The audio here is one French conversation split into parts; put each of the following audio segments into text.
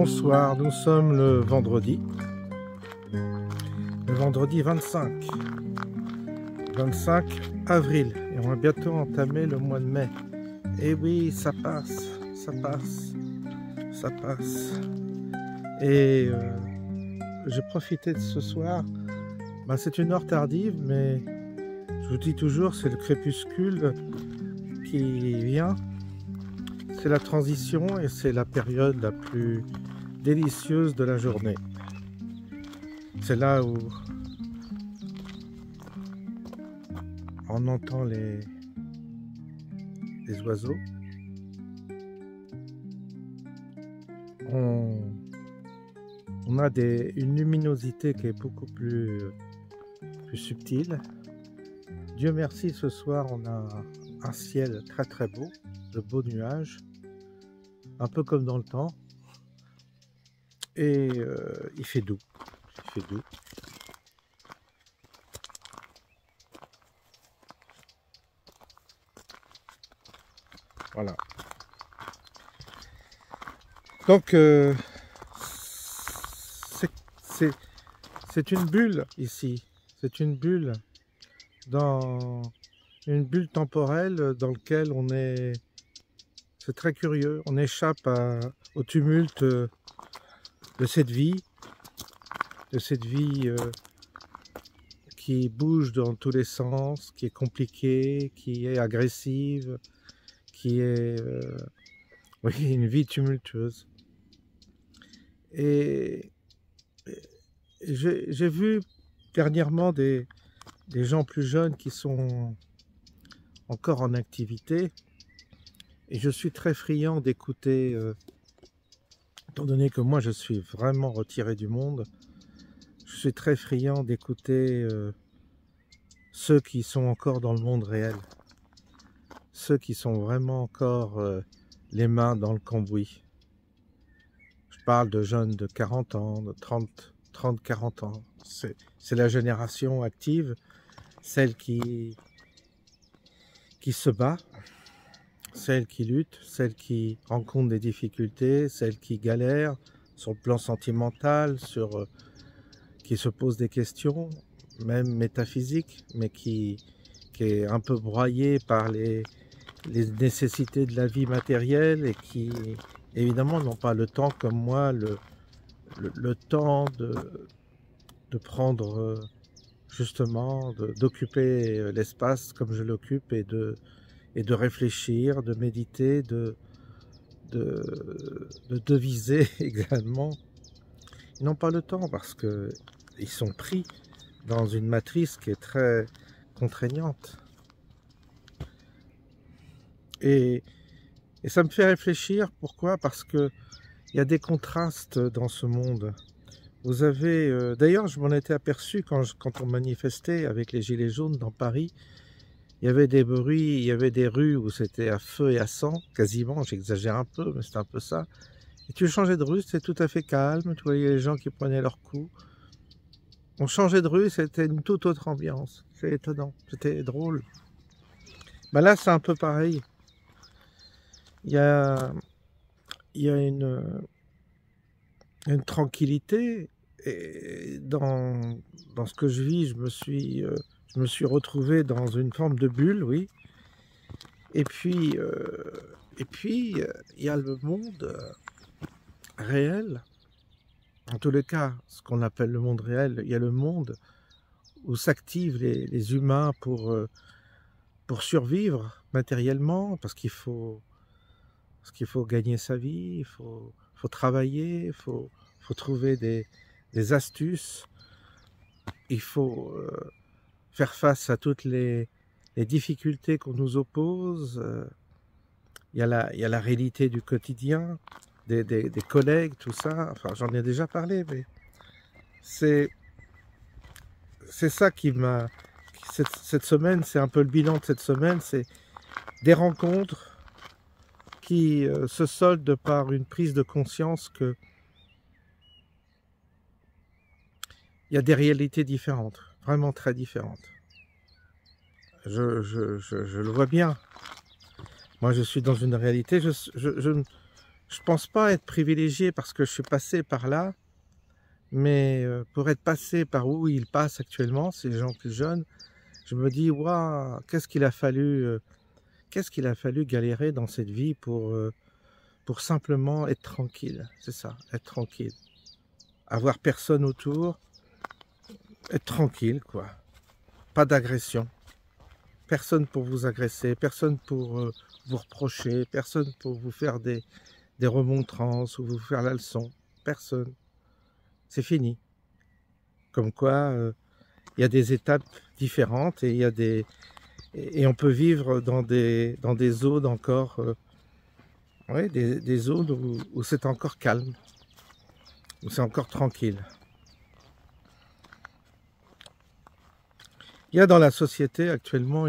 Bonsoir, nous sommes le vendredi 25 avril et on va bientôt entamer le mois de mai. Et oui, ça passe. Et j'ai profité de ce soir. C'est une heure tardive, mais je vous dis toujours, c'est le crépuscule qui vient. C'est la transition et c'est la période la plus délicieuse de la journée. C'est là où on entend les oiseaux. On a une luminosité qui est beaucoup plus subtile. Dieu merci, ce soir on a un ciel très très beau, de beaux nuages, un peu comme dans le temps, et il fait doux. Voilà. Donc c'est une bulle ici, c'est une bulle une bulle temporelle dans laquelle on est. C'est très curieux, on échappe au tumulte de cette vie, qui bouge dans tous les sens, qui est compliquée, qui est agressive, qui est oui, une vie tumultueuse. Et j'ai vu dernièrement des gens plus jeunes qui sont encore en activité, et je suis très friand d'écouter, étant donné que moi je suis vraiment retiré du monde, je suis très friand d'écouter ceux qui sont encore dans le monde réel, ceux qui sont vraiment encore les mains dans le cambouis. Je parle de jeunes de 40 ans, de 30-40 ans. C'est la génération active, celle qui se bat, celle qui lutte, celle qui rencontre des difficultés, celle qui galère sur le plan sentimental, qui se pose des questions, même métaphysiques, mais qui est un peu broyée par les nécessités de la vie matérielle et qui, évidemment, n'ont pas le temps comme moi, le temps de prendre, justement, d'occuper l'espace comme je l'occupe et de réfléchir, de méditer, de deviser également. Ils n'ont pas le temps parce qu'ils sont pris dans une matrice qui est très contraignante. Et ça me fait réfléchir. Pourquoi? Parce qu'il y a des contrastes dans ce monde. Vous avez... D'ailleurs, je m'en étais aperçu quand on manifestait avec les Gilets jaunes dans Paris. Il y avait des bruits, il y avait des rues où c'était à feu et à sang, quasiment, j'exagère un peu, mais c'est un peu ça. Et tu changeais de rue, c'était tout à fait calme, tu voyais les gens qui prenaient leur coup. On changeait de rue, c'était une toute autre ambiance. C'est étonnant, c'était drôle. Là, c'est un peu pareil. Il y a une tranquillité, et dans ce que je vis, je me suis retrouvé dans une forme de bulle, oui. Et puis, il y a le monde réel. En tous les cas, ce qu'on appelle le monde réel, il y a le monde où s'activent les humains pour survivre matériellement, parce qu'il faut gagner sa vie, il faut travailler, il faut trouver des astuces, il faut faire face à toutes les difficultés qu'on nous oppose. Il y a la réalité du quotidien, des collègues, tout ça. Enfin, j'en ai déjà parlé, mais c'est ça qui m'a... Cette semaine, c'est un peu le bilan de cette semaine, c'est des rencontres qui se soldent par une prise de conscience que il y a des réalités différentes, vraiment très différentes. Je le vois bien. Moi, je suis dans une réalité, je Je pense pas être privilégié parce que je suis passé par là, mais pour être passé par où ils passent actuellement, ces gens plus jeunes, je me dis, waouh, qu'est-ce qu'il a fallu galérer dans cette vie pour simplement être tranquille. C'est ça, être tranquille. Avoir personne autour, être tranquille, quoi. Pas d'agression. Personne pour vous agresser, personne pour vous reprocher, personne pour vous faire des remontrances ou vous faire la leçon. Personne. C'est fini. Comme quoi, il y a des étapes différentes et il y a et on peut vivre dans des zones encore, ouais, des zones où c'est encore calme, où c'est encore tranquille. Il y a dans la société actuellement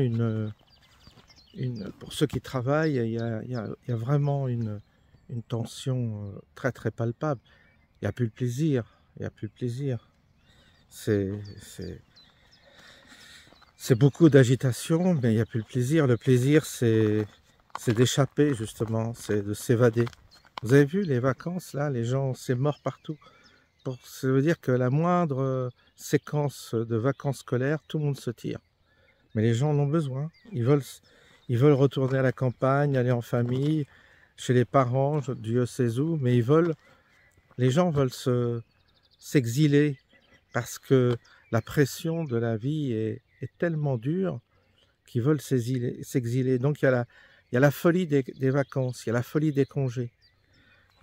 pour ceux qui travaillent, il y a vraiment une tension très très palpable. Il n'y a plus le plaisir, il n'y a plus le plaisir. C'est beaucoup d'agitation, mais il n'y a plus le plaisir. Le plaisir, c'est d'échapper justement, c'est de s'évader. Vous avez vu les vacances là, les gens, c'est mort partout. Ça veut dire que la moindre séquence de vacances scolaires, tout le monde se tire. Mais les gens en ont besoin. Ils veulent retourner à la campagne, aller en famille, chez les parents, Dieu sait où, mais les gens veulent s'exiler parce que la pression de la vie est tellement dure qu'ils veulent s'exiler. Donc il y a la folie des vacances, il y a la folie des congés.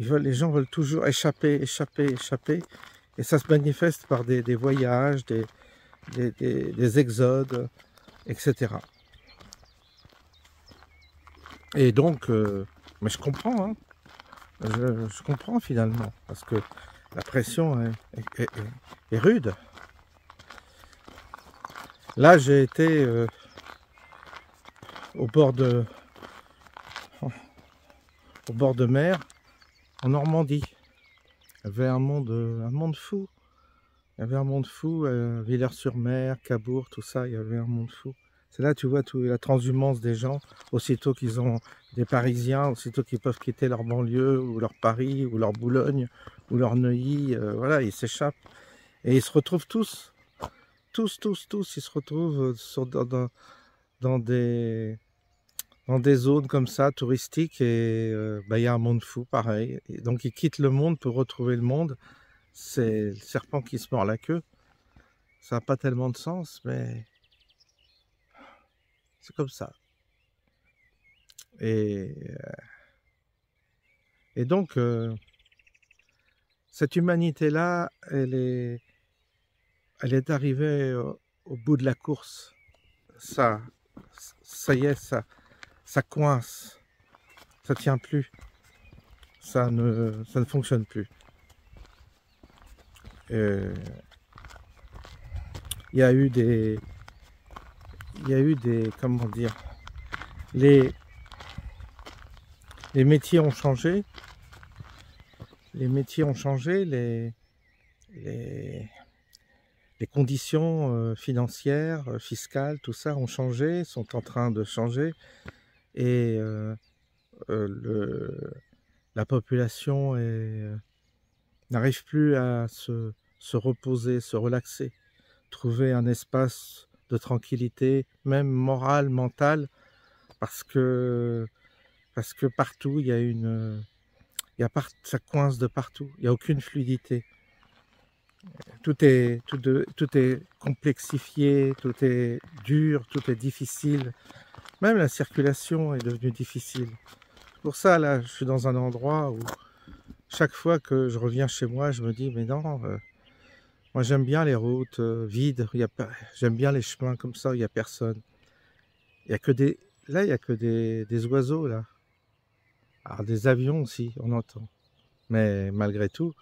Les gens veulent toujours échapper, échapper, échapper. Et ça se manifeste par des voyages, des exodes, etc. Et donc, mais je comprends, hein, je comprends finalement, parce que la pression est rude. Là, j'ai été au bord de mer, en Normandie. Il y avait un monde fou. Il y avait un monde fou, Villers-sur-Mer, Cabourg, tout ça, il y avait un monde fou. C'est là, tu vois, la transhumance des gens, aussitôt qu'ils ont des Parisiens, aussitôt qu'ils peuvent quitter leur banlieue, ou leur Paris, ou leur Boulogne, ou leur Neuilly, voilà, ils s'échappent. Et ils se retrouvent tous, ils se retrouvent dans des zones comme ça, touristiques, et il y a un monde fou, pareil. Et donc ils quittent le monde pour retrouver le monde. C'est le serpent qui se mord la queue. Ça n'a pas tellement de sens, mais c'est comme ça. Et donc, cette humanité-là, elle est arrivée au bout de la course. Ça y est, ça coince. Ça tient plus. Ça ne fonctionne plus. Il y a eu des, comment dire, les métiers ont changé. Les métiers ont changé, les conditions financières, fiscales, tout ça ont changé, sont en train de changer. Et la population n'arrive plus à se reposer, se relaxer, trouver un espace de tranquillité, même morale, mentale, parce que partout, ça coince de partout, il n'y a aucune fluidité. Tout est complexifié, tout est dur, tout est difficile. Même la circulation est devenue difficile. Pour ça, là, je suis dans un endroit où chaque fois que je reviens chez moi, je me dis, mais non, moi j'aime bien les routes vides, j'aime bien les chemins comme ça où il n'y a personne. Il y a que là, il n'y a que des oiseaux, là. Alors des avions aussi, on entend. Mais malgré tout,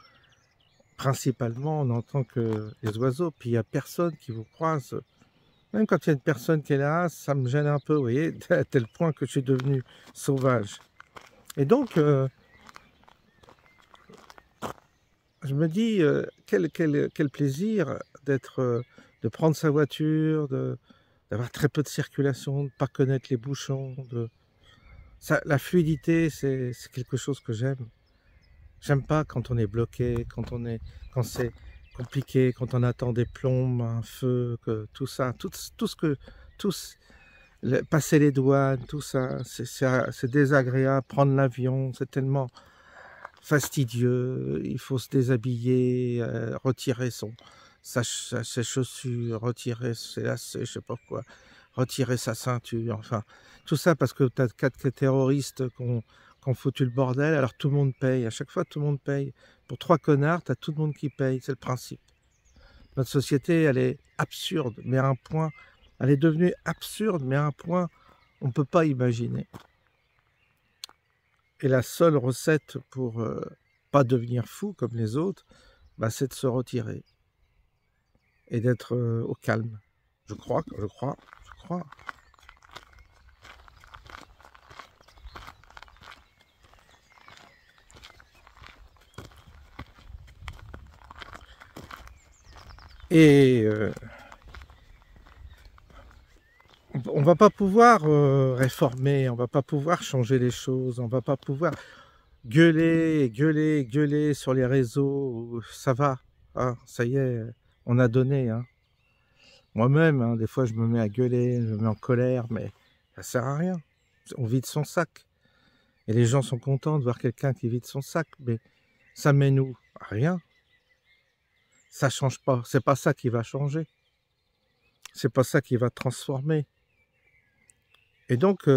principalement, on n'entend que les oiseaux. Puis il n'y a personne qui vous croise. Même quand il y a une personne qui est là, ça me gêne un peu, vous voyez, à tel point que je suis devenu sauvage. Et donc, je me dis, quel plaisir de prendre sa voiture, d'avoir très peu de circulation, de ne pas connaître les bouchons. La fluidité, c'est quelque chose que j'aime. J'aime pas quand on est bloqué, quand c'est compliqué, quand on attend des plombes, un feu, que tout ça, tout ce que, tous, passer les douanes, tout ça, c'est désagréable. Prendre l'avion, c'est tellement fastidieux. Il faut se déshabiller, retirer ses chaussures, retirer ses lacets, je sais pas quoi, retirer sa ceinture, enfin, tout ça parce que tu as 4 terroristes qui ont foutu le bordel, alors tout le monde paye. À chaque fois, tout le monde paye. Pour 3 connards, tu as tout le monde qui paye, c'est le principe. Notre société, elle est absurde, mais à un point, elle est devenue absurde, mais à un point, on ne peut pas imaginer. Et la seule recette pour pas devenir fou comme les autres, bah, c'est de se retirer et d'être au calme. Je crois. Et on va pas pouvoir réformer, on va pas pouvoir changer les choses, on va pas pouvoir gueuler sur les réseaux. Ça va, hein, ça y est, on a donné. Hein. Moi-même, hein, des fois, je me mets à gueuler, je me mets en colère, mais ça sert à rien. On vide son sac. Et les gens sont contents de voir quelqu'un qui vide son sac, mais ça mène où? À rien. Ça change pas. C'est pas ça qui va changer. C'est pas ça qui va transformer. Et donc,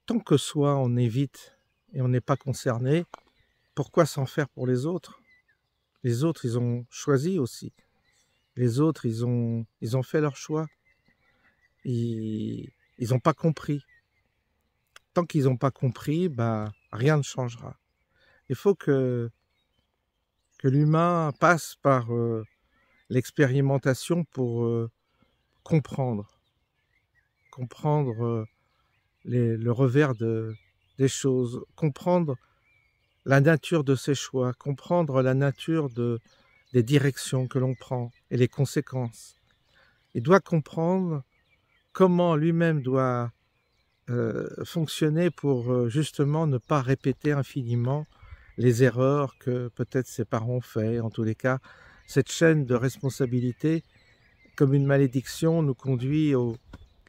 tant que soi, on évite et on n'est pas concerné, pourquoi s'en faire pour les autres? Les autres, ils ont choisi aussi. Les autres, ils ont fait leur choix. Ils n'ont pas compris. Tant qu'ils n'ont pas compris, bah, rien ne changera. Il faut que l'humain passe par l'expérimentation pour comprendre le revers des choses, comprendre la nature de ses choix, comprendre la nature des directions que l'on prend et les conséquences. Il doit comprendre comment lui-même doit fonctionner pour justement ne pas répéter infiniment les erreurs que peut-être ses parents ont fait. En tous les cas, cette chaîne de responsabilité, comme une malédiction, nous conduit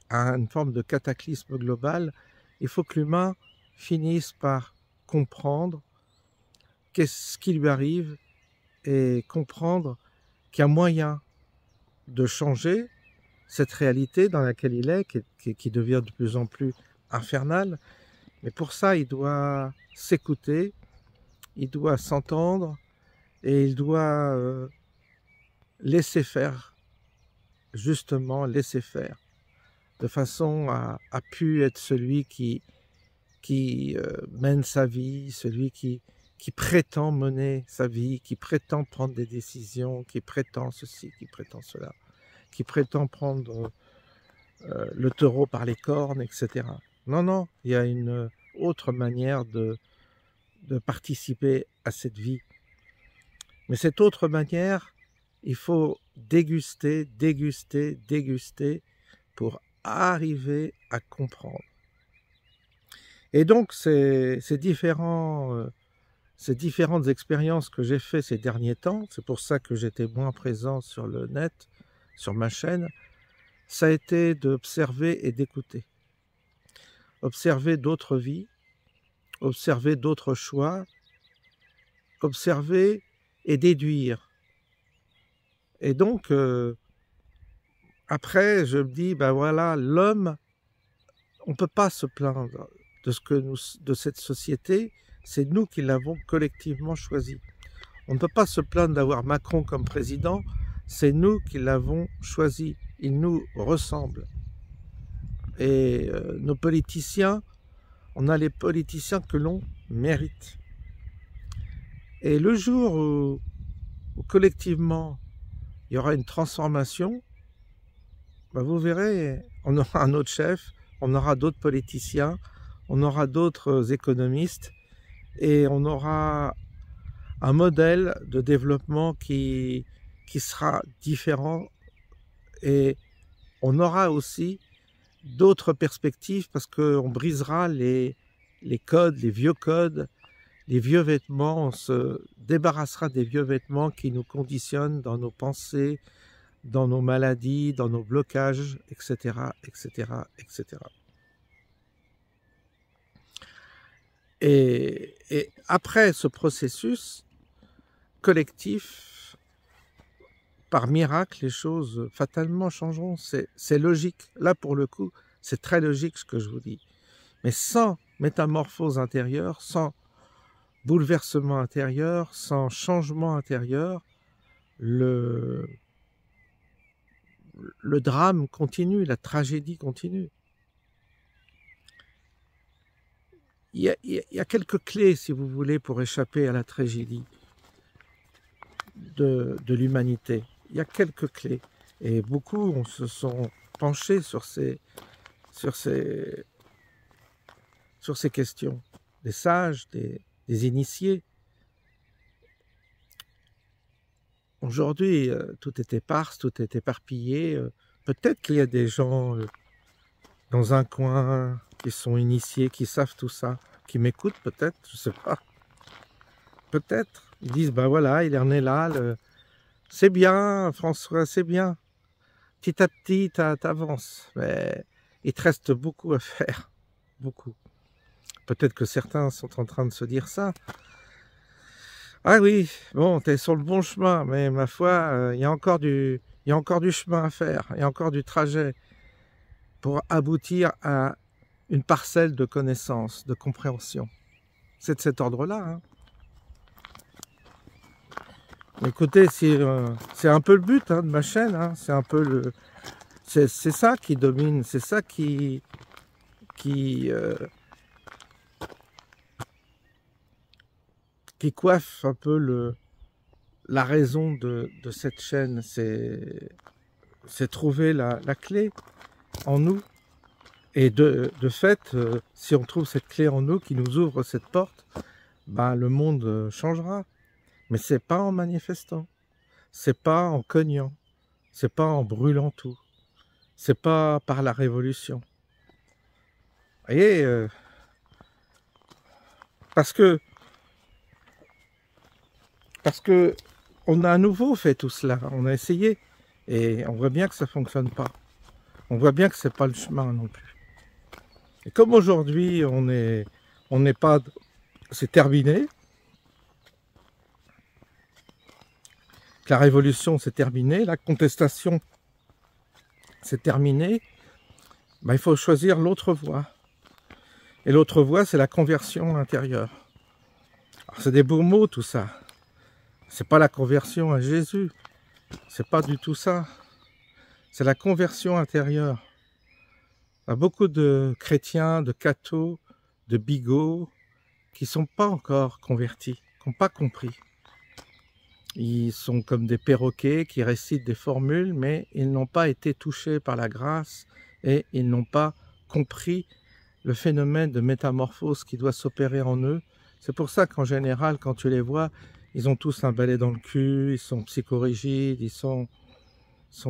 à une forme de cataclysme global. Il faut que l'humain finisse par comprendre qu'est-ce qui lui arrive et comprendre qu'il y a moyen de changer cette réalité dans laquelle il est, qui devient de plus en plus infernale. Mais pour ça, il doit s'écouter, il doit s'entendre et il doit laisser faire, justement laisser faire, de façon à pu être celui qui mène sa vie, celui qui prétend mener sa vie, qui prétend prendre des décisions, qui prétend ceci, qui prétend cela, qui prétend prendre le taureau par les cornes, etc. Non, non, il y a une autre manière de participer à cette vie. Mais cette autre manière, il faut déguster pour arriver à comprendre. Et donc, ces différentes expériences que j'ai faites ces derniers temps, c'est pour ça que j'étais moins présent sur le net, sur ma chaîne, ça a été d'observer et d'écouter. Observer d'autres vies, observer d'autres choix, observer et déduire. Et donc, après, je me dis, ben voilà, l'homme, on ne peut pas se plaindre de cette société, c'est nous qui l'avons collectivement choisi. On ne peut pas se plaindre d'avoir Macron comme président, c'est nous qui l'avons choisi. Il nous ressemble. Et nos politiciens, on a les politiciens que l'on mérite. Et le jour où collectivement, il y aura une transformation, ben vous verrez, on aura un autre chef, on aura d'autres politiciens, on aura d'autres économistes, et on aura un modèle de développement qui sera différent, et on aura aussi d'autres perspectives parce qu'on brisera les codes, les vieux codes les vieux vêtements, on se débarrassera des vieux vêtements qui nous conditionnent dans nos pensées, dans nos maladies, dans nos blocages, etc., etc., etc. Et après ce processus collectif, par miracle, les choses fatalement changeront. C'est logique. Là, pour le coup, c'est très logique ce que je vous dis. Mais sans métamorphose intérieure, sans bouleversement intérieur, sans changement intérieur, le drame continue, la tragédie continue. Il y a quelques clés, si vous voulez, pour échapper à la tragédie de l'humanité. Il y a quelques clés. Et beaucoup se sont penchés sur ces questions. Des sages, des initiés. Aujourd'hui, tout est éparse, tout est éparpillé. Peut-être qu'il y a des gens dans un coin qui sont initiés, qui savent tout ça, qui m'écoutent peut-être, je sais pas. Peut-être. Ils disent, ben voilà, il en est là. C'est bien, François, c'est bien. Petit à petit, t'avances. Mais il te reste beaucoup à faire. Beaucoup. Peut-être que certains sont en train de se dire ça. Ah oui, bon, t'es sur le bon chemin, mais ma foi, il y a encore du chemin à faire. Il y a encore du trajet pour aboutir à une parcelle de connaissance, de compréhension. C'est de cet ordre-là. Hein. Écoutez, c'est un peu le but de ma chaîne. Hein. C'est un peu c'est ça qui domine, c'est ça qui coiffe un peu la raison de cette chaîne. C'est trouver la clé en nous. Et de fait, si on trouve cette clé en nous qui nous ouvre cette porte, ben, le monde changera. Mais c'est pas en manifestant, c'est pas en cognant, c'est pas en brûlant tout, c'est pas par la révolution. Vous voyez, parce que on a à nouveau fait tout cela, on a essayé, et on voit bien que ça fonctionne pas. On voit bien que c'est pas le chemin non plus. Et comme aujourd'hui, on n'est pas, c'est terminé. La révolution s'est terminée, la contestation s'est terminée, ben, il faut choisir l'autre voie. Et l'autre voie, c'est la conversion intérieure. C'est des beaux mots tout ça. C'est pas la conversion à Jésus. C'est pas du tout ça. C'est la conversion intérieure. Il y a beaucoup de chrétiens, de cathos, de bigots qui ne sont pas encore convertis, qui n'ont pas compris. Ils sont comme des perroquets qui récitent des formules, mais ils n'ont pas été touchés par la grâce et ils n'ont pas compris le phénomène de métamorphose qui doit s'opérer en eux. C'est pour ça qu'en général, quand tu les vois, ils ont tous un balai dans le cul, ils sont psychorigides, ils sont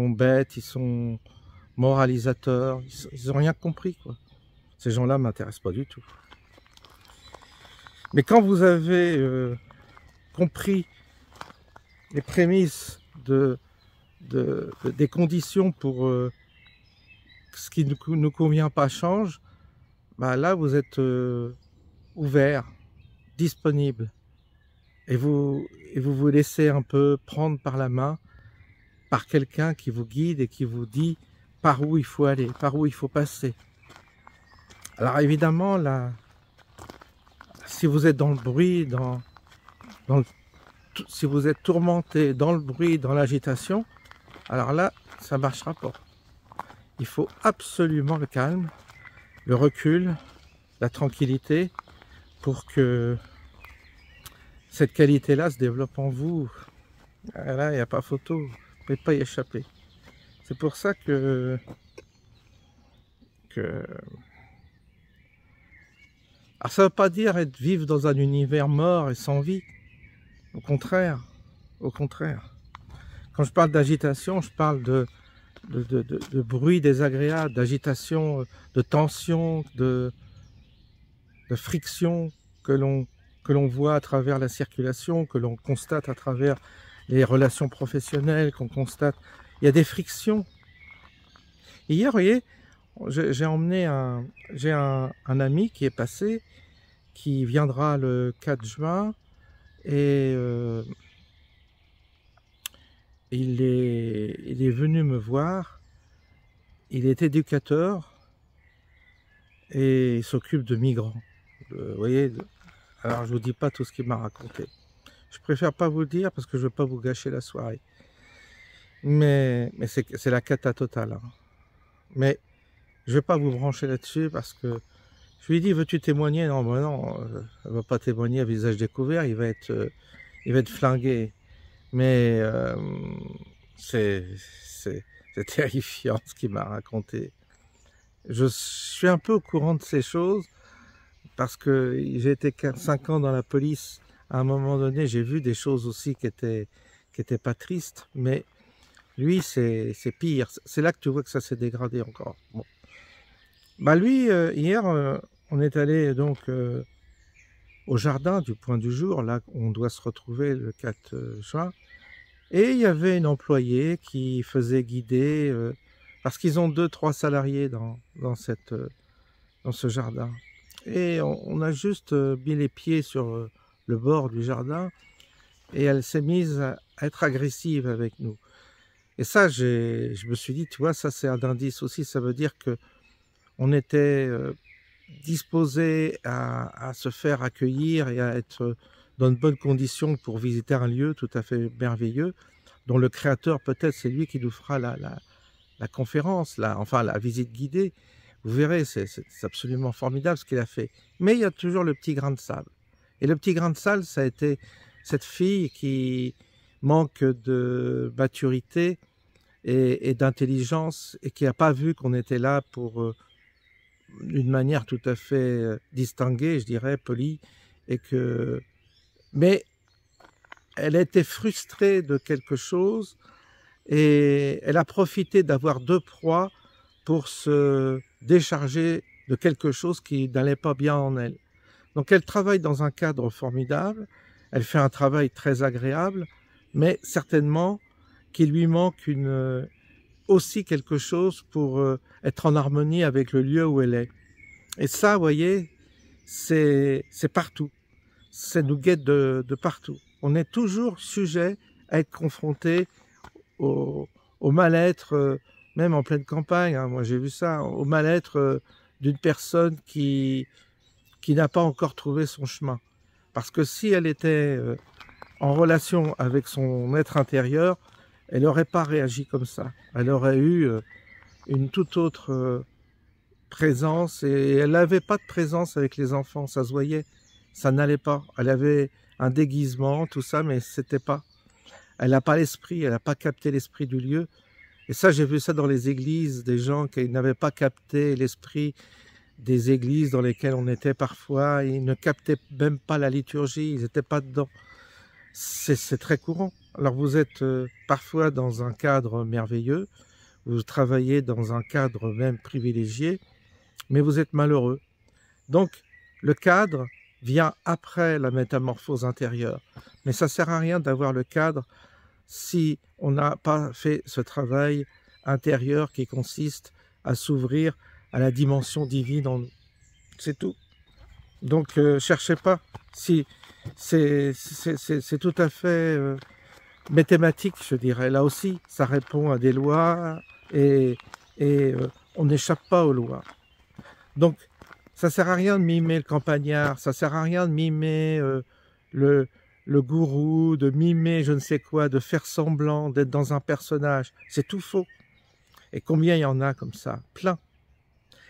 bêtes, ils sont moralisateurs, ils n'ont rien compris, quoi. Ces gens-là ne m'intéressent pas du tout. Mais quand vous avez compris les prémices des conditions pour ce qui ne nous convient pas change, bah là vous êtes ouvert, disponible, et vous vous laissez un peu prendre par la main par quelqu'un qui vous guide et qui vous dit par où il faut aller, par où il faut passer. Alors évidemment, là, si vous êtes dans le bruit, si vous êtes tourmenté dans le bruit, dans l'agitation, alors là, ça ne marchera pas. Il faut absolument le calme, le recul, la tranquillité, pour que cette qualité-là se développe en vous. Là, il n'y a pas photo, vous ne pouvez pas y échapper. C'est pour ça que alors ça ne veut pas dire vivre dans un univers mort et sans vie. Au contraire, au contraire. Quand je parle d'agitation, je parle de bruit désagréable, d'agitation, de tension, de friction que l'on que l'on voit à travers la circulation, que l'on constate à travers les relations professionnelles, qu'on constate. Il y a des frictions. Hier, vous voyez, j'ai un ami qui est passé, qui viendra le 4 juin, et il est venu me voir. Il est éducateur et il s'occupe de migrants. Vous voyez, alors je vous dis pas tout ce qu'il m'a raconté. Je préfère pas vous le dire parce que je veux pas vous gâcher la soirée. Mais c'est la cata totale. Hein. Mais je vais pas vous brancher là-dessus parce que je lui ai dit, veux-tu témoigner? Non, ben non, elle va pas témoigner à visage découvert, il va être flingué. Mais c'est terrifiant ce qu'il m'a raconté. Je suis un peu au courant de ces choses parce que j'ai été 5 ans dans la police. À un moment donné, j'ai vu des choses aussi qui étaient pas tristes, mais lui, c'est pire. C'est là que tu vois que ça s'est dégradé encore. Bon. Bah lui, hier, on est allé donc au jardin du Point du Jour, là on doit se retrouver le 4 juin, et il y avait une employée qui faisait guider, parce qu'ils ont 2-3 salariés dans ce jardin. Et on a juste mis les pieds sur le bord du jardin, et elle s'est mise à être agressive avec nous. Et ça, je me suis dit, tu vois, ça c'est un indice aussi, ça veut dire que on était disposé à se faire accueillir et à être dans de bonnes conditions pour visiter un lieu tout à fait merveilleux, dont le créateur, peut-être, c'est lui qui nous fera la conférence, enfin la visite guidée. Vous verrez, c'est absolument formidable ce qu'il a fait. Mais il y a toujours le petit grain de sable. Et le petit grain de sable, ça a été cette fille qui manque de maturité et d'intelligence et qui n'a pas vu qu'on était là pour d'une manière tout à fait distinguée, je dirais, polie, mais elle a été frustrée de quelque chose et elle a profité d'avoir 2 proies pour se décharger de quelque chose qui n'allait pas bien en elle. Donc elle travaille dans un cadre formidable, elle fait un travail très agréable, mais certainement qu'il lui manque aussi quelque chose pour être en harmonie avec le lieu où elle est. Et ça, vous voyez, c'est partout. Ça nous guette de partout. On est toujours sujet à être confronté au mal-être, même en pleine campagne, hein, moi j'ai vu ça, au mal-être d'une personne qui n'a pas encore trouvé son chemin. Parce que si elle était en relation avec son être intérieur, elle n'aurait pas réagi comme ça. Elle aurait eu une toute autre présence, et elle n'avait pas de présence avec les enfants, ça se voyait, ça n'allait pas. Elle avait un déguisement, tout ça, mais c'était pas. Elle n'a pas l'esprit, elle n'a pas capté l'esprit du lieu. Et ça, j'ai vu ça dans les églises, des gens qui n'avaient pas capté l'esprit des églises dans lesquelles on était parfois, ils ne captaient même pas la liturgie, ils n'étaient pas dedans. C'est très courant. Alors vous êtes parfois dans un cadre merveilleux, vous travaillez dans un cadre même privilégié, mais vous êtes malheureux. Donc le cadre vient après la métamorphose intérieure. Mais ça ne sert à rien d'avoir le cadre si on n'a pas fait ce travail intérieur qui consiste à s'ouvrir à la dimension divine en nous. C'est tout. Donc cherchez pas. Si c'est tout à fait mathématique, je dirais. Là aussi, ça répond à des lois et on n'échappe pas aux lois. Donc, ça sert à rien de mimer le campagnard, ça sert à rien de mimer le gourou, de mimer je ne sais quoi, de faire semblant d'être dans un personnage. C'est tout faux. Et combien il y en a comme ça? Plein.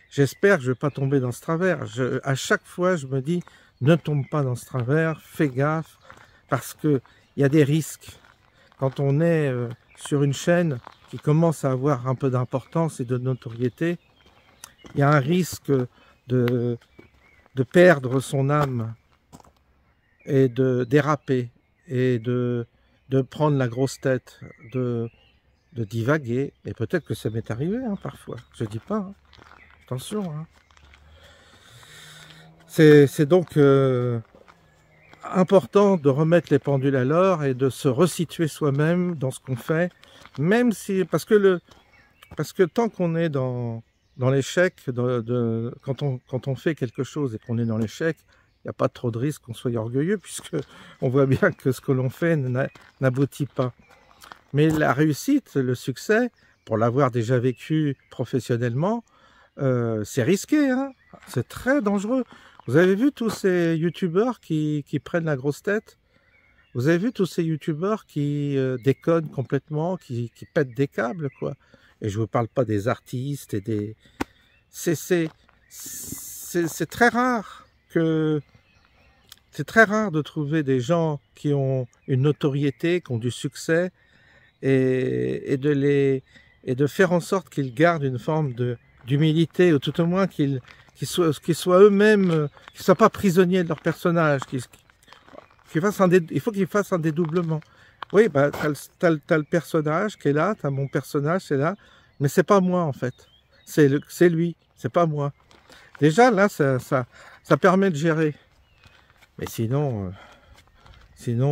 J'espère que je ne vais pas tomber dans ce travers. À chaque fois, je me dis, ne tombe pas dans ce travers, fais gaffe, parce qu'il y a des risques. Quand on est sur une chaîne qui commence à avoir un peu d'importance et de notoriété, il y a un risque de perdre son âme et de déraper et de prendre la grosse tête, de divaguer. Et peut-être que ça m'est arrivé hein, parfois, je ne dis pas. Hein. Attention. Hein. C'est donc important de remettre les pendules à l'heure et de se resituer soi-même dans ce qu'on fait, même si, parce que tant qu'on est dans l'échec, quand on fait quelque chose et qu'on est dans l'échec, il n'y a pas trop de risque qu'on soit orgueilleux, puisque on voit bien que ce que l'on fait n'aboutit pas. Mais la réussite, le succès, pour l'avoir déjà vécu professionnellement, c'est risqué, hein, c'est très dangereux. Vous avez vu tous ces youtubeurs qui prennent la grosse tête? Vous avez vu tous ces youtubeurs qui déconnent complètement, qui pètent des câbles, quoi? Et je vous parle pas des artistes et des... C'est très rare que... C'est très rare de trouver des gens qui ont une notoriété, qui ont du succès, et de faire en sorte qu'ils gardent une forme d'humilité, ou tout au moins qu'ils soient eux-mêmes, qu'ils ne soient pas prisonniers de leur personnage, il faut qu'ils fassent un dédoublement. Oui, bah, t'as le personnage qui est là, t'as mon personnage, c'est là, mais c'est pas moi en fait. C'est lui, c'est pas moi. Déjà là, ça permet de gérer. Mais sinon,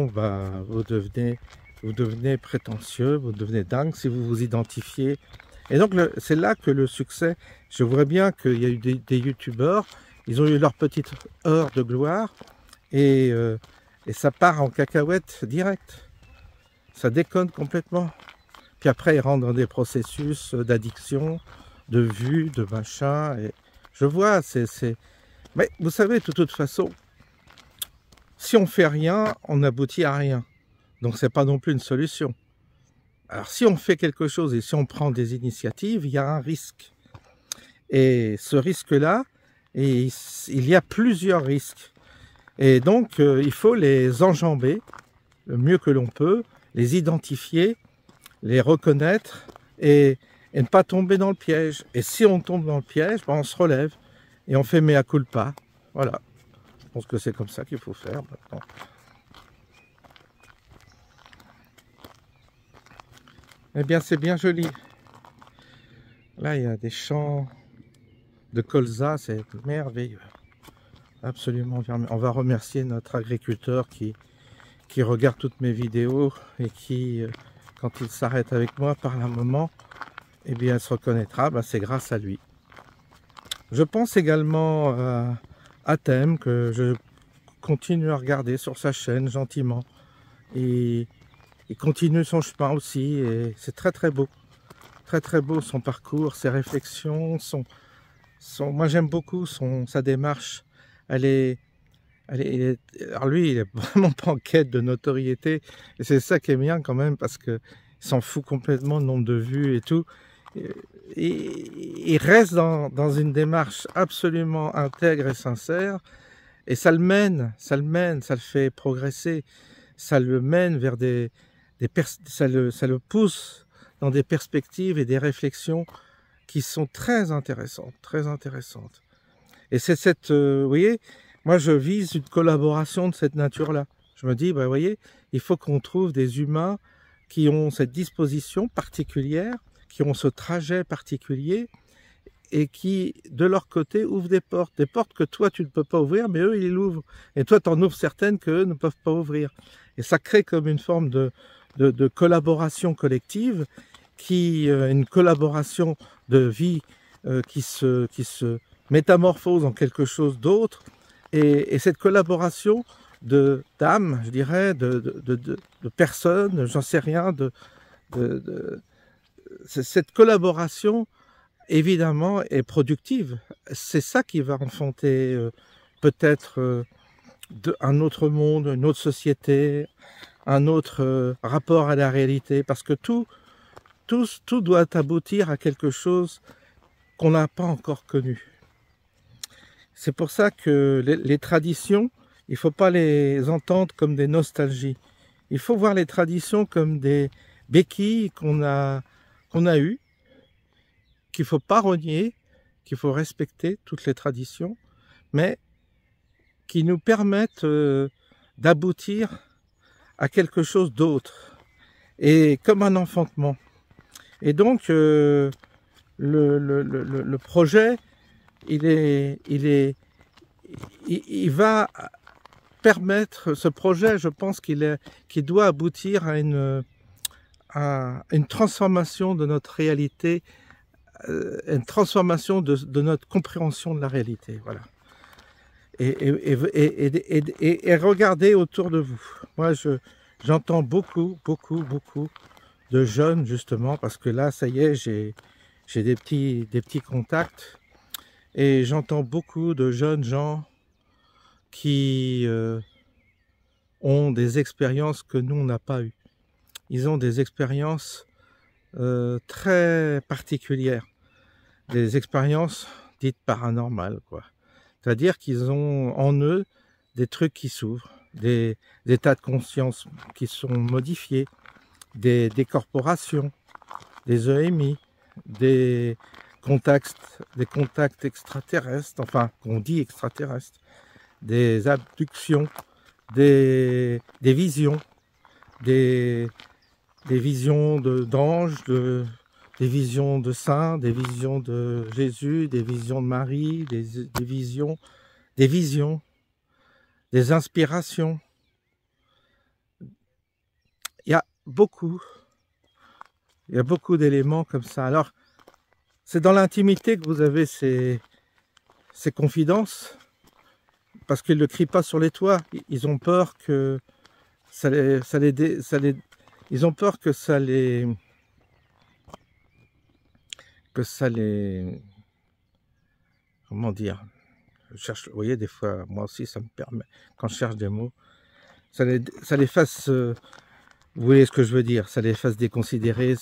bah, vous devenez prétentieux, vous devenez dingue si vous vous identifiez. Et donc, c'est là que le succès, je voudrais bien qu'il y a eu des youtubeurs, ils ont eu leur petite heure de gloire, et ça part en cacahuète direct. Ça déconne complètement. Puis après, ils rentrent dans des processus d'addiction, de vue, de machin. Et je vois, Mais vous savez, de toute façon, si on fait rien, on n'aboutit à rien. Donc, c'est pas non plus une solution. Alors, si on fait quelque chose et si on prend des initiatives, il y a un risque. Et ce risque-là, il y a plusieurs risques. Et donc, il faut les enjamber le mieux que l'on peut, les identifier, les reconnaître et ne pas tomber dans le piège. Et si on tombe dans le piège, ben on se relève et on fait mea culpa. Voilà. Je pense que c'est comme ça qu'il faut faire maintenant. Eh bien, c'est bien joli. Là, il y a des champs de colza, c'est merveilleux. Absolument merveilleux. On va remercier notre agriculteur qui regarde toutes mes vidéos et qui, quand il s'arrête avec moi par un moment, eh bien, il se reconnaîtra, ben, c'est grâce à lui. Je pense également à Thème, que je continue à regarder sur sa chaîne gentiment. Et il continue son chemin aussi, et c'est très très beau. Très très beau son parcours, ses réflexions, moi j'aime beaucoup sa démarche. Alors lui, il est vraiment pas en quête de notoriété, et c'est ça qui est bien quand même, parce que il s'en fout complètement du nombre de vues et tout. Et il reste dans une démarche absolument intègre et sincère, et ça le fait progresser, ça le mène vers ça le pousse dans des perspectives et des réflexions qui sont très intéressantes, très intéressantes. Et c'est vous voyez, moi je vise une collaboration de cette nature-là. Je me dis, bah, vous voyez, il faut qu'on trouve des humains qui ont cette disposition particulière, qui ont ce trajet particulier, et qui, de leur côté, ouvrent des portes que toi tu ne peux pas ouvrir, mais eux ils l'ouvrent. Et toi tu en ouvres certaines qu'eux ne peuvent pas ouvrir. Et ça crée comme une forme de collaboration collective, une collaboration de vie qui se métamorphose en quelque chose d'autre, et cette collaboration d'âme, je dirais, de personnes, j'en sais rien, cette collaboration évidemment est productive. C'est ça qui va enfanter peut-être un autre monde, une autre société, un autre rapport à la réalité, parce que tout doit aboutir à quelque chose qu'on n'a pas encore connu. C'est pour ça que les traditions, il ne faut pas les entendre comme des nostalgies. Il faut voir les traditions comme des béquilles qu'on a eues, qu'il ne faut pas renier, qu'il faut respecter toutes les traditions, mais qui nous permettent d'aboutir à quelque chose d'autre, et comme un enfantement. Et donc, le projet, il va permettre, ce projet, je pense qu'il doit aboutir à une transformation de notre réalité, une transformation de notre compréhension de la réalité. Voilà. Et regardez autour de vous. Moi, j'entends beaucoup de jeunes, justement, parce que là, ça y est, j'ai des petits contacts, et j'entends beaucoup de jeunes gens qui ont des expériences que nous, on n'a pas eues. Ils ont des expériences très particulières, des expériences dites paranormales, quoi. C'est-à-dire qu'ils ont en eux des trucs qui s'ouvrent, des états de conscience qui sont modifiés, des corporations, des EMI, des contacts extraterrestres, enfin, qu'on dit extraterrestres, des abductions, des visions, des visions d'anges, des visions de saints, des visions de Jésus, des visions de Marie, des visions, des inspirations. Il y a beaucoup d'éléments comme ça. Alors, c'est dans l'intimité que vous avez ces confidences, parce qu'ils ne le crient pas sur les toits. Ils ont peur que ils ont peur que ça les comment dire, je cherche, vous voyez, des fois, moi aussi, ça me permet, quand je cherche des mots, ça les fasse, vous voyez ce que je veux dire, ça les fasse déconsidérer,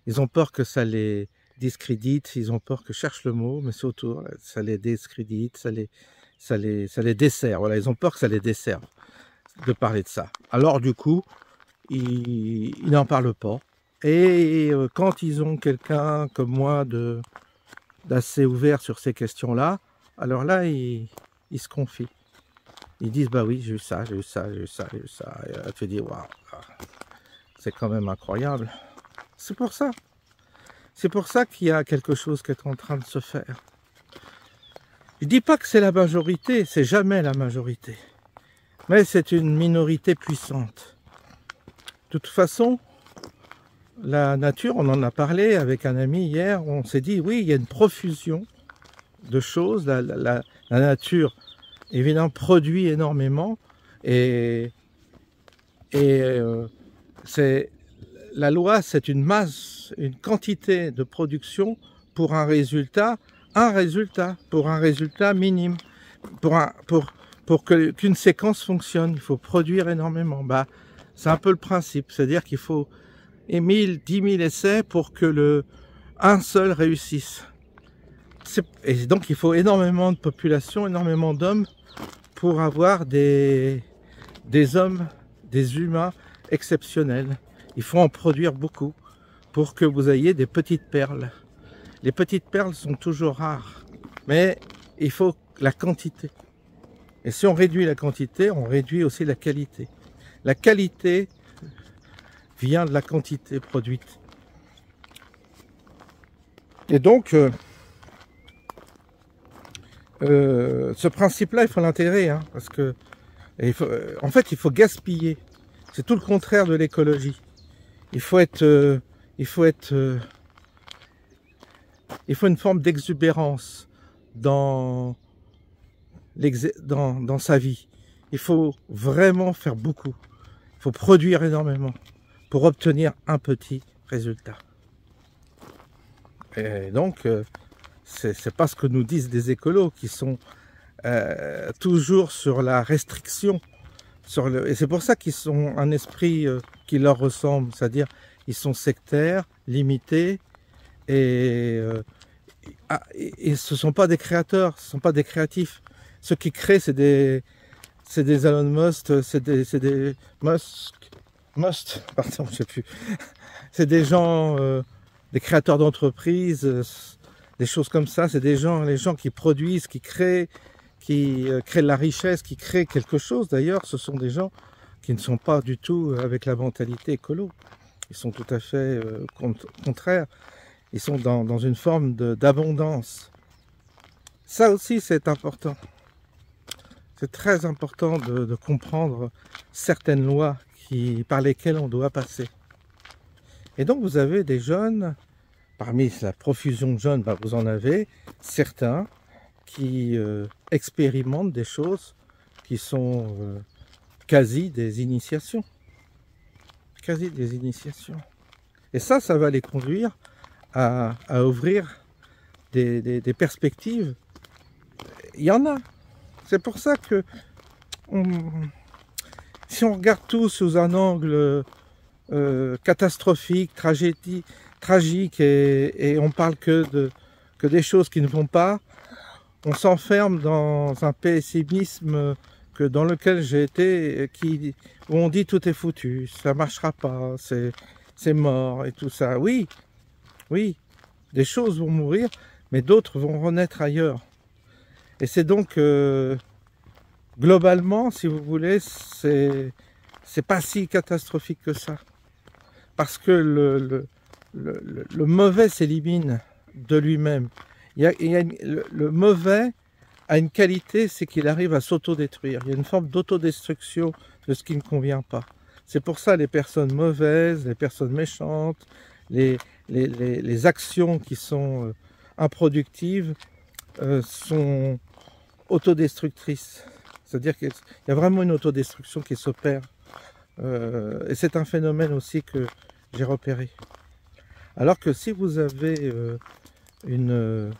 ils ont peur que ça les discrédite, ils ont peur que je cherche le mot, mais c'est autour, ça les discrédite, ça les dessert, voilà, ils ont peur que ça les desserve de parler de ça. Alors du coup, ils n'en parlent pas. Et quand ils ont quelqu'un comme moi d'assez ouvert sur ces questions-là, alors là, ils se confient. Ils disent, bah oui, j'ai eu ça, j'ai eu ça, j'ai eu ça, j'ai eu ça. Et tu dis, waouh, c'est quand même incroyable. C'est pour ça. C'est pour ça qu'il y a quelque chose qui est en train de se faire. Je dis pas que c'est la majorité, c'est jamais la majorité. Mais c'est une minorité puissante. De toute façon, la nature, on en a parlé avec un ami hier, on s'est dit, oui, il y a une profusion de choses. La nature, évidemment, produit énormément. Et la loi, c'est une masse, une quantité de production pour un résultat minime. Pour qu'une séquence fonctionne, il faut produire énormément. Bah, c'est un peu le principe, c'est-à-dire qu'il faut 1000, 10 000 essais pour que un seul réussisse. Et donc il faut énormément de population, énormément d'hommes pour avoir des hommes, des humains exceptionnels. Il faut en produire beaucoup pour que vous ayez des petites perles. Les petites perles sont toujours rares, mais il faut la quantité. Et si on réduit la quantité, on réduit aussi la qualité. La qualité vient de la quantité produite. Et donc, ce principe-là, il faut l'intégrer, hein, parce que, en fait, il faut gaspiller. C'est tout le contraire de l'écologie. Il faut une forme d'exubérance dans sa vie. Il faut vraiment faire beaucoup. Il faut produire énormément pour obtenir un petit résultat. Et donc, c'est pas ce que nous disent des écolos qui sont toujours sur la restriction. Et c'est pour ça qu'ils sont un esprit qui leur ressemble, c'est-à-dire ils sont sectaires, limités, et ce ne sont pas des créateurs, ce ne sont pas des créatifs. Ceux qui créent, c'est des Elon Musk, c'est des Musk, pardon, je sais plus. C'est des gens, des créateurs d'entreprises, des choses comme ça. C'est les gens qui produisent, qui créent, qui créent de la richesse, qui créent quelque chose. D'ailleurs, ce sont des gens qui ne sont pas du tout avec la mentalité écolo. Ils sont tout à fait contraires. Ils sont dans une forme d'abondance. Ça aussi, c'est important. C'est très important de comprendre certaines lois par lesquelles on doit passer. Et donc vous avez des jeunes, parmi la profusion de jeunes, vous en avez certains qui expérimentent des choses qui sont quasi des initiations. Quasi des initiations. Et ça va les conduire à ouvrir des perspectives. Il y en a. C'est pour ça que si on regarde tout sous un angle catastrophique, tragique, et on parle que des choses qui ne vont pas, on s'enferme dans un pessimisme dans lequel j'ai été, où on dit tout est foutu, ça marchera pas, c'est mort et tout ça. Oui, des choses vont mourir, mais d'autres vont renaître ailleurs. Et c'est donc, globalement, si vous voulez, c'est pas si catastrophique que ça. Parce que le mauvais s'élimine de lui-même. Le mauvais a une qualité, c'est qu'il arrive à s'autodétruire. Il y a une forme d'autodestruction de ce qui ne convient pas. C'est pour ça les personnes mauvaises, les personnes méchantes, les actions qui sont improductives sont autodestructrices. C'est-à-dire qu'il y a vraiment une autodestruction qui s'opère. Et c'est un phénomène aussi que j'ai repéré. Alors que si vous avez une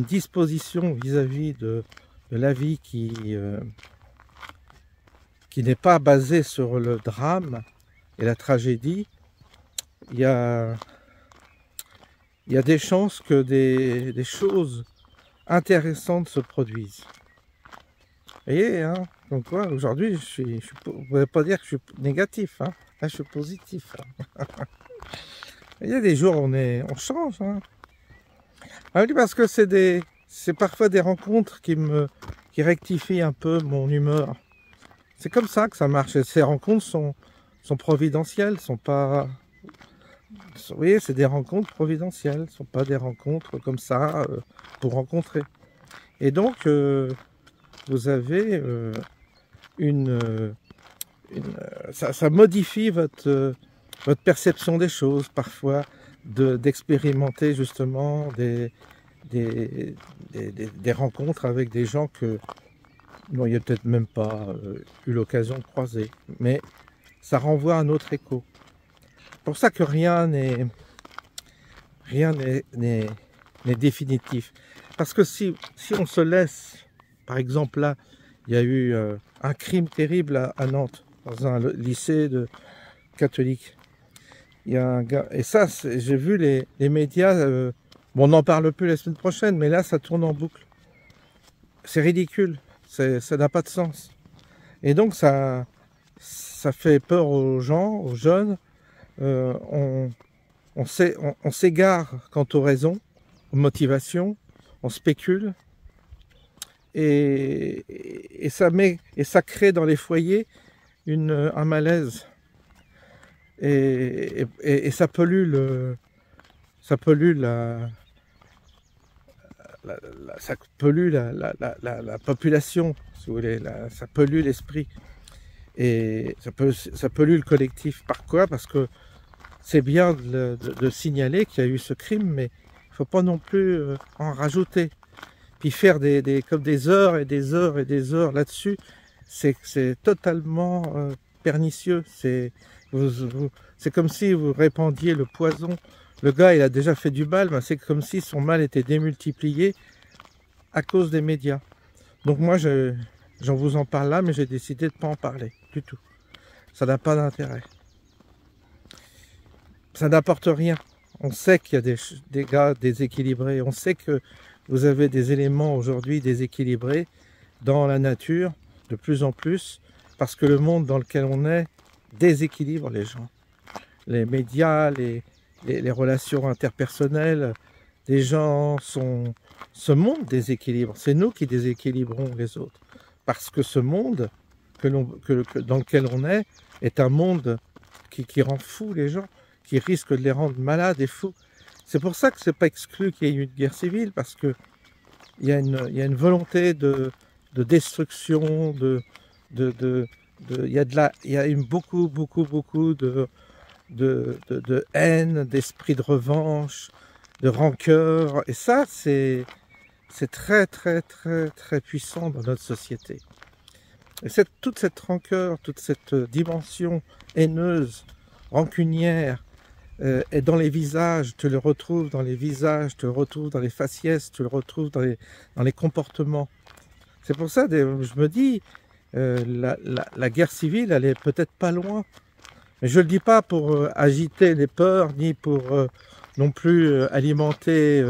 disposition vis-à-vis de la vie qui n'est pas basée sur le drame et la tragédie, il y a des chances que des choses intéressantes se produisent. Vous voyez, hein, donc quoi, aujourd'hui, vous ne pouvez pas dire que je suis négatif, hein. Là, je suis positif. Hein. Il y a des jours où on change. Hein. Ah oui, parce que c'est parfois des rencontres qui rectifient un peu mon humeur. C'est comme ça que ça marche. Et ces rencontres sont providentielles, sont pas... Vous voyez, c'est des rencontres providentielles, ne sont pas des rencontres comme ça pour rencontrer. Et donc, vous avez ça modifie votre perception des choses, parfois d'expérimenter justement des rencontres avec des gens que il n'y a peut-être même pas eu l'occasion de croiser, mais ça renvoie à un autre écho. C'est pour ça que rien n'est définitif. Parce que si on se laisse, par exemple là, il y a eu un crime terrible à Nantes, dans un lycée catholique. Il y a un gars, et ça, j'ai vu les médias, bon, on n'en parle plus la semaine prochaine, mais là, ça tourne en boucle. C'est ridicule, ça n'a pas de sens. Et donc, ça fait peur aux gens, aux jeunes. On s'égare quant aux raisons, aux motivations, on spécule. Et ça crée dans les foyers un malaise. Et ça pollue la population, si vous voulez, ça pollue l'esprit. Et ça pollue le collectif. Par quoi? Parce que c'est bien de signaler qu'il y a eu ce crime, mais il ne faut pas non plus en rajouter. Puis faire comme des heures et des heures et des heures là-dessus, c'est totalement pernicieux. C'est comme si vous répandiez le poison. Le gars, il a déjà fait du mal, mais c'est comme si son mal était démultiplié à cause des médias. Donc moi, j'en vous en parle là, mais j'ai décidé de ne pas en parler du tout. Ça n'a pas d'intérêt. Ça n'apporte rien. On sait qu'il y a des gars déséquilibrés. On sait que vous avez des éléments aujourd'hui déséquilibrés dans la nature, de plus en plus, parce que le monde dans lequel on est déséquilibre les gens. Les médias, les relations interpersonnelles, les gens ce monde déséquilibre. C'est nous qui déséquilibrons les autres. Parce que ce monde dans lequel on est un monde qui rend fou les gens, qui risque de les rendre malades et fous. C'est pour ça que c'est pas exclu qu'il y ait une guerre civile, parce que il y a une volonté de de destruction, il y a beaucoup de haine, d'esprit de revanche, de rancœur. Et ça, c'est très puissant dans notre société. Et toute cette rancœur, toute cette dimension haineuse, rancunière, est dans les visages, tu le retrouves dans les visages, tu le retrouves dans les faciès, tu le retrouves dans les comportements. C'est pour ça que je me dis, la guerre civile, elle est peut-être pas loin. Mais je ne le dis pas pour agiter les peurs, ni pour non plus alimenter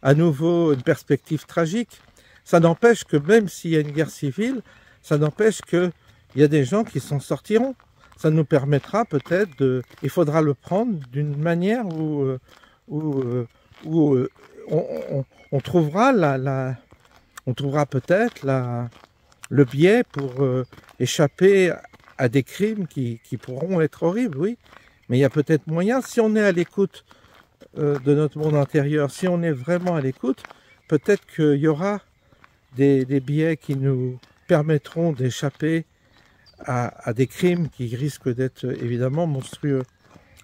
à nouveau une perspective tragique. Ça n'empêche que même s'il y a une guerre civile, ça n'empêche qu'il y a des gens qui s'en sortiront. Ça nous permettra peut-être de... Il faudra le prendre d'une manière où on trouvera on trouvera peut-être le biais pour échapper à des crimes qui pourront être horribles, oui. Mais il y a peut-être moyen, si on est à l'écoute de notre monde intérieur, si on est vraiment à l'écoute, peut-être qu'il y aura des biais qui nous permettront d'échapper à des crimes qui risquent d'être évidemment monstrueux.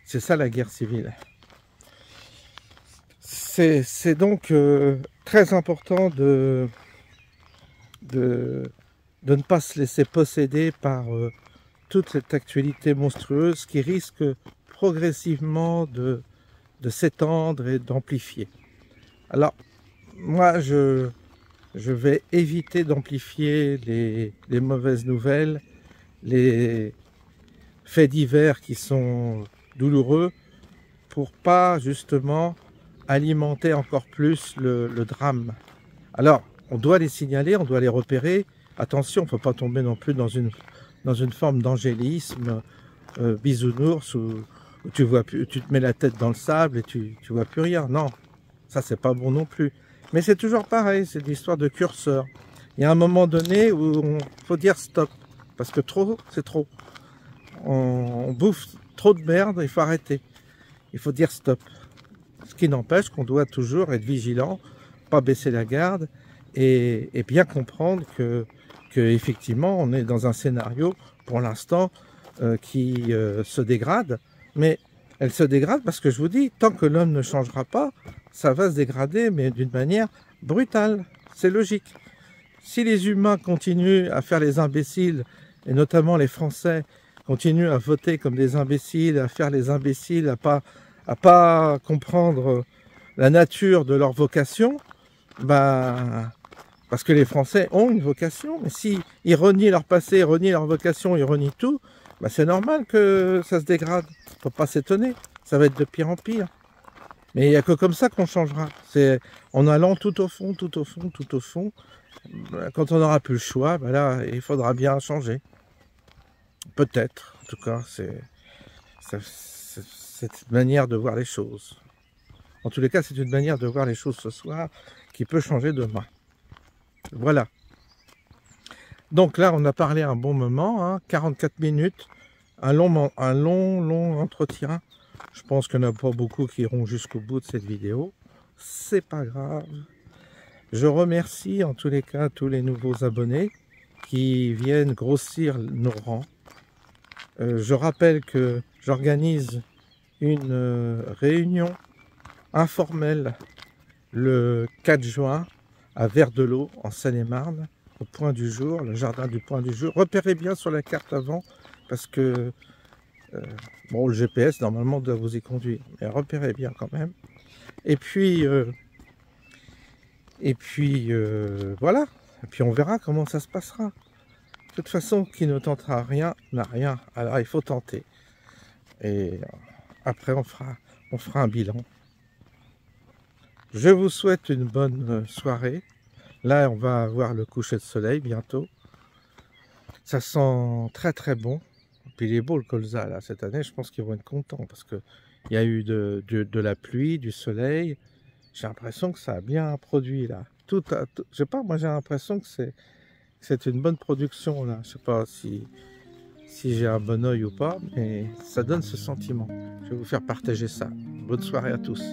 C'est ça la guerre civile. C'est donc très important de ne pas se laisser posséder par toute cette actualité monstrueuse qui risque progressivement de s'étendre et d'amplifier. Alors, moi, je vais éviter d'amplifier les mauvaises nouvelles, les faits divers qui sont douloureux, pour pas justement alimenter encore plus le drame. Alors, on doit les signaler, on doit les repérer. Attention, il ne faut pas tomber non plus dans une forme d'angélisme bisounours où tu te mets la tête dans le sable et tu vois plus rien. Non, ça c'est pas bon non plus. Mais c'est toujours pareil, c'est l'histoire de curseur. Il y a un moment donné où il faut dire stop, parce que trop, c'est trop. On bouffe trop de merde, il faut arrêter. Il faut dire stop. Ce qui n'empêche qu'on doit toujours être vigilant, pas baisser la garde et bien comprendre que effectivement on est dans un scénario pour l'instant qui se dégrade, mais elle se dégrade parce que je vous dis, tant que l'homme ne changera pas, ça va se dégrader, mais d'une manière brutale. C'est logique. Si les humains continuent à faire les imbéciles, et notamment les Français continuent à voter comme des imbéciles, à faire les imbéciles, à pas comprendre la nature de leur vocation, bah, parce que les Français ont une vocation, mais si ils renient leur passé, renient leur vocation, ils renient tout, bah c'est normal que ça se dégrade. Faut pas s'étonner, ça va être de pire en pire. Mais il n'y a que comme ça qu'on changera. C'est en allant tout au fond. Quand on n'aura plus le choix, bah là, il faudra bien changer. Peut-être, en tout cas, c'est cette manière de voir les choses. En tous les cas, c'est une manière de voir les choses ce soir qui peut changer demain. Voilà. Donc là, on a parlé un bon moment, hein, 44 minutes, un long entretien. Je pense qu'il n'y en a pas beaucoup qui iront jusqu'au bout de cette vidéo. C'est pas grave. Je remercie en tous les cas tous les nouveaux abonnés qui viennent grossir nos rangs. Je rappelle que j'organise une réunion informelle le 4 juin à Verdelot, en Seine-et-Marne, au Point du Jour, le jardin du Point du Jour. Repérez bien sur la carte avant, parce que bon, le GPS normalement doit vous y conduire, mais repérez bien quand même. Et puis voilà. Et puis on verra comment ça se passera. De toute façon, qui ne tentera rien n'a rien. Alors il faut tenter. Et après on fera un bilan. Je vous souhaite une bonne soirée. Là, on va avoir le coucher de soleil bientôt. Ça sent très bon. Puis il est beau le colza là cette année. Je pense qu'ils vont être contents parce que il y a eu de la pluie, du soleil. J'ai l'impression que ça a bien produit là. Je sais pas, moi j'ai l'impression que c'est une bonne production là. Je sais pas si j'ai un bon œil ou pas, mais ça donne ce sentiment. Je vais vous faire partager ça. Bonne soirée à tous.